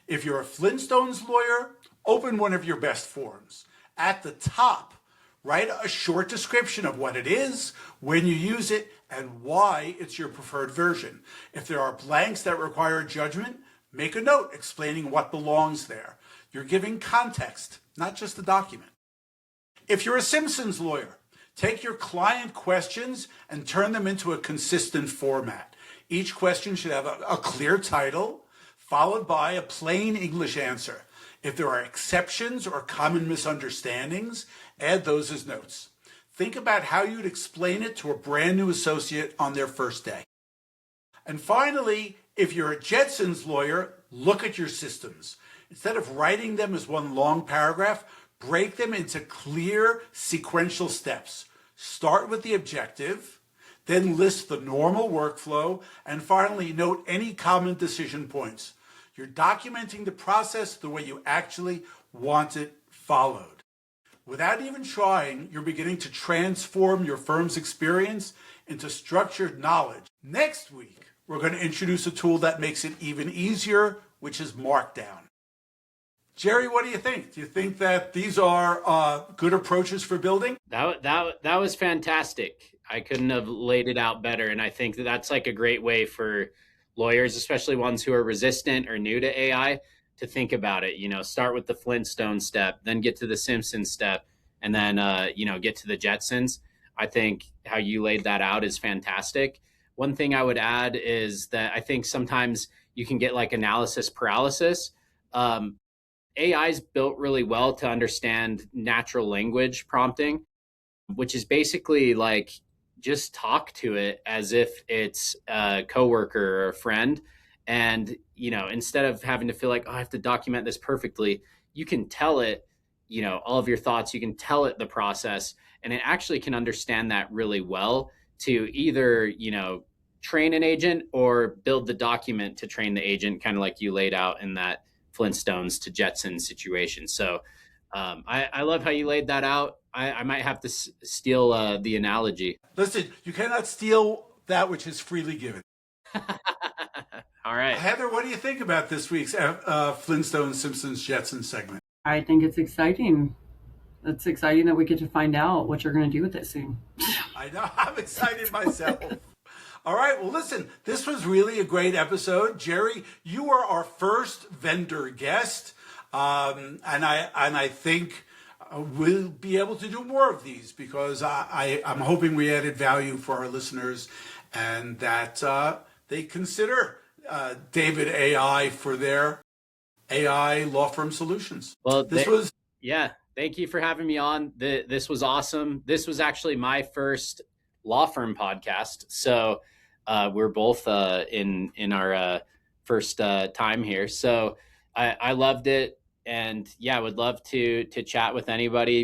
If you're a Flintstones lawyer, open one of your best forms. At the top, write a short description of what it is, when you use it, and why it's your preferred version. If there are blanks that require judgment, make a note explaining what belongs there. You're giving context, not just the document. If you're a Simpsons lawyer, take your client questions and turn them into a consistent format. Each question should have a clear title, followed by a plain English answer. If there are exceptions or common misunderstandings, add those as notes. Think about how you'd explain it to a brand new associate on their first day. And finally, if you're a Jetsons lawyer, look at your systems. Instead of writing them as one long paragraph, break them into clear sequential steps. Start with the objective, then list the normal workflow, and finally note any common decision points. You're documenting the process the way you actually want it followed. Without even trying, you're beginning to transform your firm's experience into structured knowledge. Next week, we're going to introduce a tool that makes it even easier, which is Markdown. Jerry, what do you think? Do you think that these are good approaches for building? That was fantastic. I couldn't have laid it out better. And I think that that's like a great way for lawyers, especially ones who are resistant or new to AI, to think about it. Start with the Flintstone step, then get to the Simpsons step, and then, get to the Jetsons. I think how you laid that out is fantastic. One thing I would add is that I think sometimes you can get like analysis paralysis. AI is built really well to understand natural language prompting, which is basically like just talk to it as if it's a coworker or a friend. And, instead of having to feel like, oh, I have to document this perfectly, you can tell it, all of your thoughts, you can tell it the process, and it actually can understand that really well to either, train an agent or build the document to train the agent, kind of like you laid out in that Flintstones to Jetsons situation. So I love how you laid that out. I might have to steal the analogy. Listen, you cannot steal that which is freely given. All right. Heather, what do you think about this week's Flintstones, Simpsons, Jetsons segment? I think it's exciting. It's exciting that we get to find out what you're going to do with it soon. I know. I'm excited myself. All right. Well, listen, this was really a great episode. Jerry, you are our first vendor guest. And I think we'll be able to do more of these because I'm hoping we added value for our listeners and that they consider David AI for their AI law firm solutions. Well, yeah. Thank you for having me on. This was awesome. This was actually my first law firm podcast. So we're both in our first time here. So I loved it. And yeah, would love to chat with anybody.